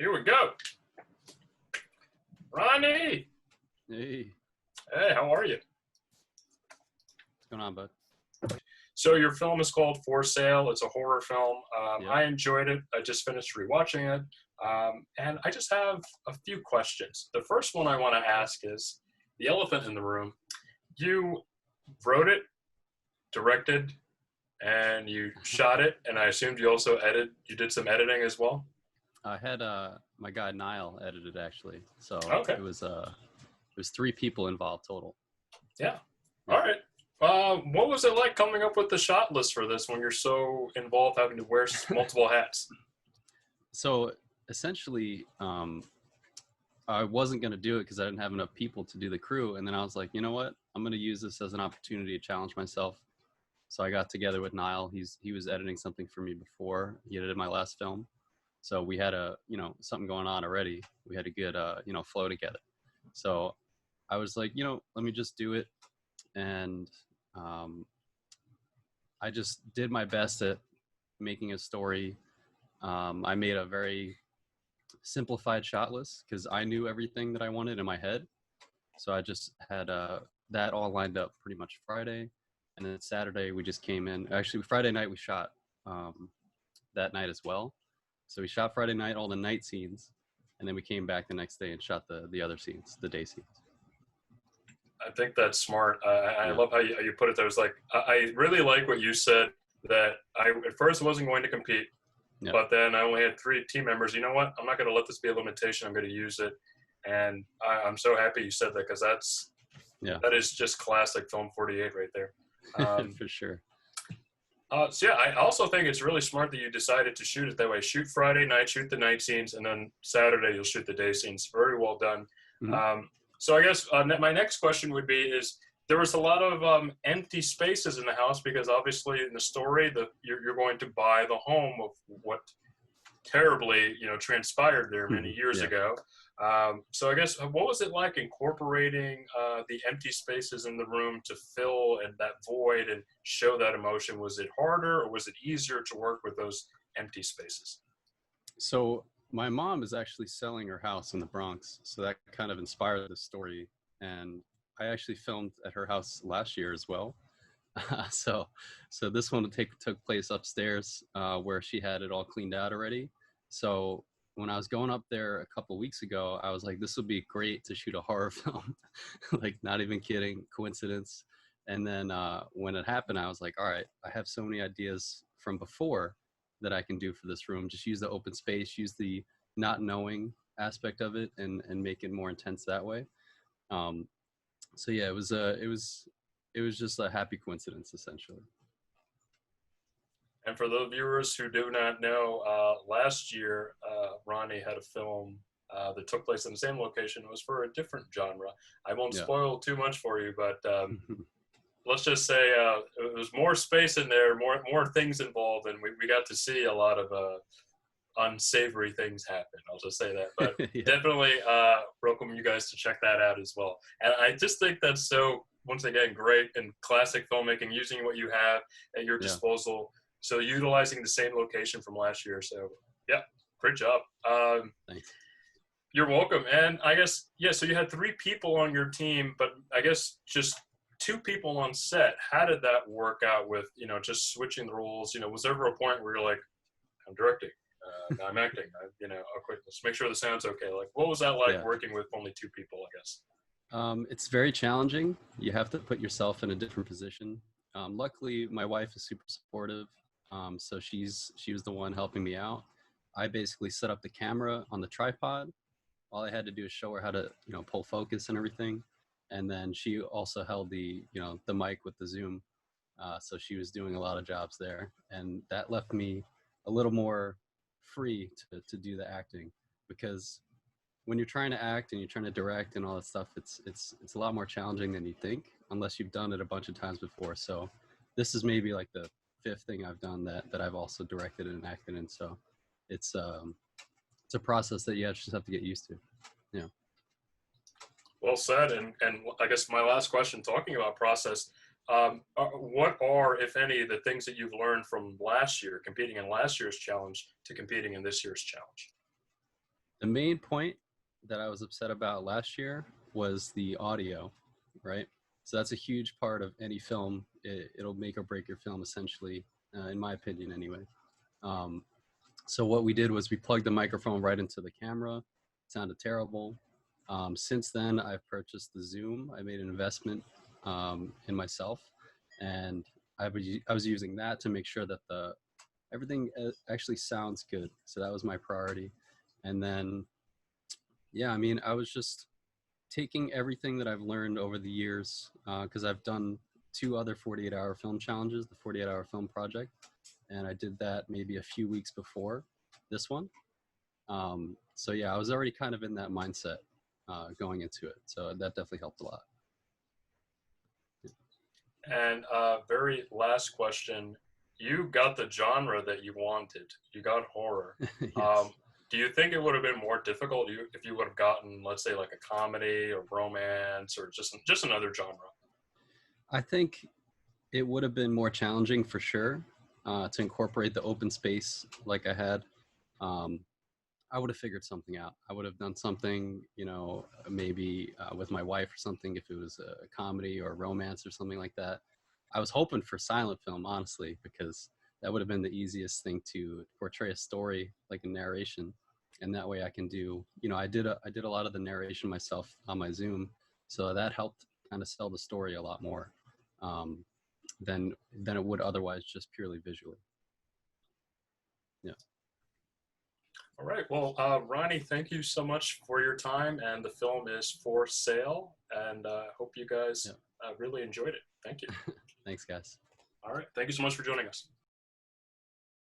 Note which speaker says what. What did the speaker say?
Speaker 1: here we go. Ronnie.
Speaker 2: Hey.
Speaker 1: Hey, how are you?
Speaker 2: What's going on, bud?
Speaker 1: So your film is called For Sale. It's a horror film.
Speaker 2: Yeah.
Speaker 1: I enjoyed it. I just finished rewatching it. And I just have a few questions. The first one I want to ask is the elephant in the room. You wrote it, directed, and you shot it, and I assumed you also you did some editing as well?
Speaker 2: I had my guy Niall edited actually. So
Speaker 1: Okay.
Speaker 2: it was 3 people involved total.
Speaker 1: Yeah. All right. What was it like coming up with the shot list for this when you're so involved having to wear multiple hats?
Speaker 2: So essentially, I wasn't going to do it because I didn't have enough people to do the crew. And then I was like, you know what? I'm going to use this as an opportunity to challenge myself. So I got together with Niall. He was editing something for me before he edited my last film. So we had something going on already. We had a good, flow together. So I was like, let me just do it. And I just did my best at making a story. I made a very simplified shot list because I knew everything that I wanted in my head. So I just had that all lined up pretty much Friday. And then Saturday we just came in. Actually, Friday night we shot that night as well. So we shot Friday night, all the night scenes. And then we came back the next day and shot the other scenes, the day scenes.
Speaker 1: I think that's smart. I love how you put it there. It's like, I really like what you said, that I at first wasn't going to compete, but then I only had 3 team members. You know what? I'm not going to let this be a limitation. I'm going to use it. And I'm so happy you said that, because that is just classic Film 48 right there.
Speaker 2: For sure.
Speaker 1: So yeah, I also think it's really smart that you decided to shoot it that way. Shoot Friday night, shoot the night scenes, and then Saturday you'll shoot the day scenes. Very well done.
Speaker 2: Mm-hmm.
Speaker 1: So I guess my next question would be is, there was a lot of empty spaces in the house because obviously in the story you're going to buy the home of what terribly transpired there many years ago. So I guess, what was it like incorporating the empty spaces in the room to fill and that void and show that emotion? Was it harder or was it easier to work with those empty spaces?
Speaker 2: So my mom is actually selling her house in the Bronx, so that kind of inspired the story. And I actually filmed at her house last year as well. So this one took place upstairs where she had it all cleaned out already. So when I was going up there a couple of weeks ago, I was like, this would be great to shoot a horror film. Like, not even kidding, coincidence. And then when it happened, I was like, all right, I have so many ideas from before that I can do for this room. Just use the open space, use the not knowing aspect of it, and make it more intense that way. So yeah, it was just a happy coincidence, essentially.
Speaker 1: And for those viewers who do not know, last year Ronnie had a film that took place in the same location. It was for a different genre. I won't spoil too much for you, but let's just say it was more space in there, more things involved, and we got to see a lot of unsavory things happen. I'll just say that. But definitely welcome you guys to check that out as well. And I just think that's so, once again, great in classic filmmaking, using what you have at your disposal. So utilizing the same location from last year. So yeah, great job.
Speaker 2: Thanks.
Speaker 1: You're welcome. And I guess, so you had 3 people on your team, but I guess just 2 people on set. How did that work out with, just switching the roles? Was there ever a point where you're like, I'm directing, I'm acting, let's make sure the sound's okay. Like, what was that like working with only 2 people, I guess?
Speaker 2: It's very challenging. You have to put yourself in a different position. Luckily, my wife is super supportive. So she was the one helping me out. I basically set up the camera on the tripod. All I had to do is show her how to, pull focus and everything. And then she also held the mic with the zoom. So she was doing a lot of jobs there. And that left me a little more free to do the acting, because when you're trying to act and you're trying to direct and all that stuff, it's a lot more challenging than you think, unless you've done it a bunch of times before. So this is maybe like the 5th thing I've done that I've also directed and acted in. So it's a process that you just have to get used to. Yeah.
Speaker 1: Well said. And I guess my last question, talking about process, what are, if any, the things that you've learned from last year, competing in last year's challenge to competing in this year's challenge?
Speaker 2: The main point that I was upset about last year was the audio, right? So that's a huge part of any film. It'll make or break your film, essentially, in my opinion, anyway. Um, so what we did was we plugged the microphone right into the camera. It sounded terrible. Since then, I've purchased the Zoom. I made an investment in myself, and I was using that to make sure that the everything actually sounds good. So that was my priority. And then, yeah, I mean, I was just taking everything that I've learned over the years, because I've done two other 48-hour film challenges, the 48-hour film project, and I did that maybe a few weeks before this one. So yeah, I was already kind of in that mindset going into it. So that definitely helped a lot.
Speaker 1: And very last question. You got the genre that you wanted. You got horror.
Speaker 2: Yes.
Speaker 1: Do you think it would have been more difficult if you would have gotten, let's say, like a comedy or romance or just another genre?
Speaker 2: I think it would have been more challenging for sure to incorporate the open space like I had. Um, I would have figured something out. I would have done something, you know, maybe with my wife or something if it was a comedy or a romance or something like that. I was hoping for silent film, honestly, because that would have been the easiest thing to portray a story like a narration, and that way I can do, you know, I did a lot of the narration myself on my Zoom, so that helped kind of sell the story a lot more um, than it would otherwise just purely visually. Yeah.
Speaker 1: All right. Well, Ronnie, thank you so much for your time. And the film is for sale. And I hope you guys
Speaker 2: Yeah.
Speaker 1: really enjoyed it. Thank you.
Speaker 2: Thanks, guys.
Speaker 1: All right. Thank you so much for joining us.